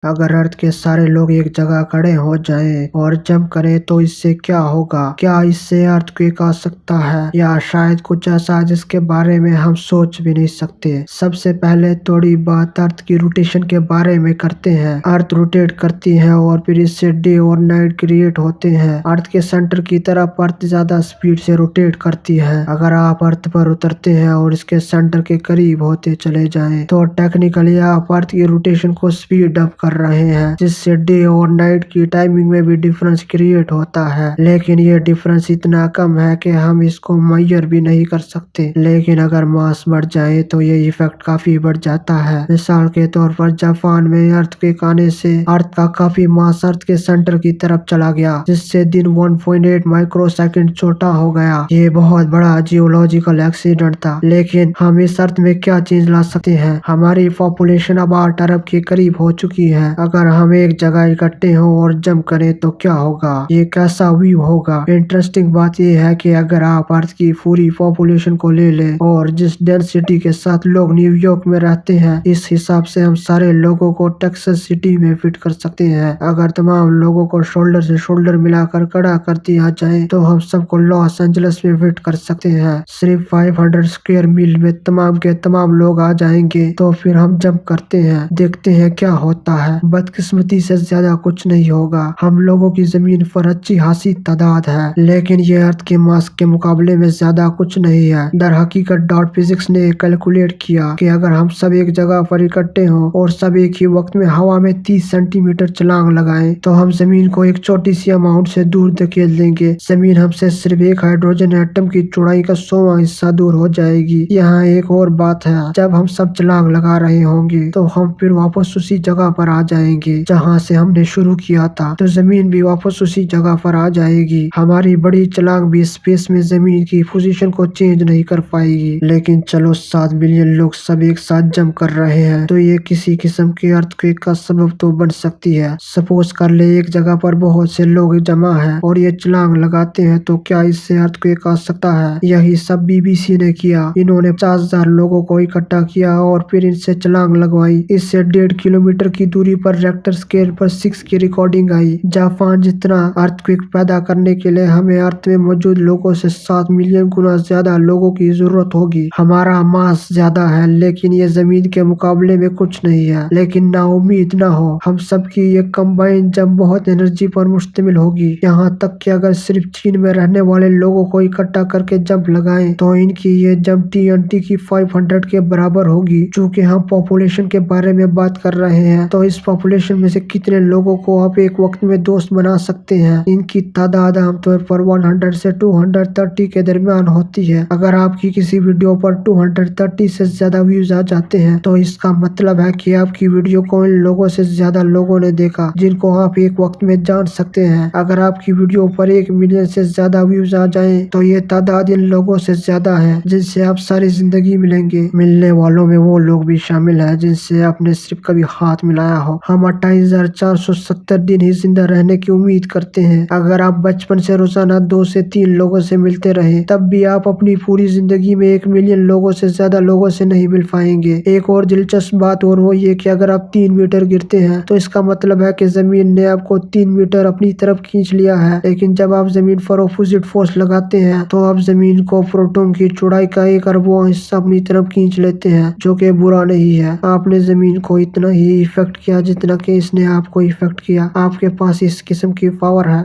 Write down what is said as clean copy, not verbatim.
अगर अर्थ के सारे लोग एक जगह खड़े हो जाएं और जंप करें तो इससे क्या होगा? क्या इससे अर्थक्वेक आ सकता है या शायद कुछ ऐसा जिसके बारे में हम सोच भी नहीं सकते। सबसे पहले थोड़ी बात अर्थ की रोटेशन के बारे में करते हैं। अर्थ रोटेट करती है और फिर इससे डे और नाइट क्रिएट होते हैं। अर्थ के सेंटर की तरफ अर्थ ज्यादा स्पीड से रोटेट करती है। अगर आप अर्थ पर उतरते हैं और इसके सेंटर के करीब होते चले जाएं तो टेक्निकली आप अर्थ की रोटेशन को स्पीड अप कर रहे हैं, जिससे डे और नाइट की टाइमिंग में भी डिफरेंस क्रिएट होता है। लेकिन ये डिफरेंस इतना कम है कि हम इसको मेजर भी नहीं कर सकते। लेकिन अगर मास बढ़ जाए तो ये इफेक्ट काफी बढ़ जाता है। मिसाल के तौर पर जापान में अर्थक्वेक आने से अर्थ का काफी मास अर्थ के सेंटर की तरफ चला गया, जिससे दिन 1.8 माइक्रोसेकंड छोटा हो गया। ये बहुत बड़ा जियोलॉजिकल एक्सीडेंट था। लेकिन हम इस अर्थ में क्या चेंज ला सकते हैं? हमारी पॉपुलेशन अब 8 अरब के करीब हो चुकी है। अगर हम एक जगह इकट्ठे हों और जंप करें तो क्या होगा? ये कैसा व्यू होगा? इंटरेस्टिंग बात यह है कि अगर आप अर्थ की पूरी पॉपुलेशन को ले लें और जिस डेंसिटी के साथ लोग न्यूयॉर्क में रहते हैं, इस हिसाब से हम सारे लोगों को टेक्सास सिटी में फिट कर सकते हैं। अगर तमाम लोगों को शोल्डर से शोल्डर मिलाकर खड़ा कर दिया जाए तो हम सबको लॉस एंजल्स में फिट कर सकते हैं। सिर्फ 500 स्क्वायर मील में तमाम के तमाम लोग आ जाएंगे। तो फिर हम जंप करते हैं, देखते हैं क्या होता है। बदकिस्मती से ज्यादा कुछ नहीं होगा। हम लोगों की जमीन पर अच्छी खासी तादाद है, लेकिन ये अर्थ के मास के मुकाबले में ज्यादा कुछ नहीं है। दर हकीकत डॉट फिजिक्स ने कैलकुलेट किया कि अगर हम सब एक जगह पर इकट्ठे हों और सब एक ही वक्त में हवा में 30 सेंटीमीटर छलांग लगाएं तो हम जमीन को एक छोटी सी अमाउंट से दूर धकेल देंगे। जमीन हमसे सिर्फ एक हाइड्रोजन एटम की चौड़ाई का 100वां हिस्सा दूर हो जाएगी। यहाँ एक और बात है, जब हम सब छलांग लगा रहे होंगे तो हम फिर वापस उसी जगह पर आ जाएंगे जहाँ से हमने शुरू किया था, तो जमीन भी वापस उसी जगह पर आ जाएगी। हमारी बड़ी छलांग भी स्पेस में जमीन की पोजीशन को चेंज नहीं कर पाएगी। लेकिन चलो 7 बिलियन लोग सब एक साथ जंप कर रहे हैं तो ये किसी किस्म के अर्थक्वेक का सबब तो बन सकती है। सपोज कर ले एक जगह पर बहुत से लोग जमा है और ये छलांग लगाते हैं, तो क्या इससे अर्थक्वेक आ सकता है? यही सब बीबीसी ने किया। इन्होंने 50,000 लोगों को इकट्ठा किया और फिर इनसे छलांग लगवाई। इससे 1.5 किलोमीटर की दूरी पर रेक्टर स्केल पर 6 की रिकॉर्डिंग आई। जापान जितना अर्थक्वेक पैदा करने के लिए हमें अर्थ में मौजूद लोगों से 7 मिलियन गुना ज्यादा लोगों की जरूरत होगी। हमारा मास ज्यादा है लेकिन ये जमीन के मुकाबले में कुछ नहीं है। लेकिन ना उम्मीद ना हो, हम सबकी ये कंबाइन जंप बहुत एनर्जी पर मुश्तमिल होगी। यहाँ तक कि अगर सिर्फ चीन में रहने वाले लोगों को इकट्ठा करके जंप लगाएं तो इनकी ये जंप TNT की 500 के बराबर होगी। चूंकि हम पॉपुलेशन के बारे में बात कर रहे हैं तो इस पॉपुलेशन में से कितने लोगों को आप एक वक्त में दोस्त बना सकते हैं? इनकी तादाद आमतौर पर 100 से 230 के दरमियान होती है। अगर आपकी किसी वीडियो पर 230 से ज्यादा व्यूज आ जाते हैं तो इसका मतलब है कि आपकी वीडियो को इन लोगों से ज्यादा लोगों ने देखा जिनको आप एक वक्त में जान सकते हैं। अगर आपकी वीडियो पर 1 मिलियन से ज्यादा व्यूज आ जाएं तो ये तादाद इन लोगों से ज्यादा है जिनसे आप सारी जिंदगी मिलेंगे। मिलने वालों में वो लोग भी शामिल है जिनसे आपने सिर्फ कभी हाथ मिलाया हो। हम 28,470 दिन ही जिंदा रहने की उम्मीद करते हैं। अगर आप बचपन से रोजाना 2 से 3 लोगों से मिलते रहे तब भी आप अपनी पूरी जिंदगी में 1 मिलियन लोगों से ज्यादा लोगों से नहीं मिल पाएंगे। एक और दिलचस्प बात और वो ये कि अगर आप 3 मीटर गिरते हैं तो इसका मतलब है कि जमीन ने आपको 3 मीटर अपनी तरफ खींच लिया है। लेकिन जब आप जमीन पर ऑपोजिट फोर्स लगाते हैं तो आप जमीन को प्रोटॉन की चौड़ाई का 1 अरबवां हिस्सा अपनी तरफ खींच लेते हैं, जो कि बुरा नहीं है। आपने जमीन को इतना ही इफेक्ट किया जितना कि इसने आपको इफेक्ट किया। आपके पास इस किस्म की पावर है।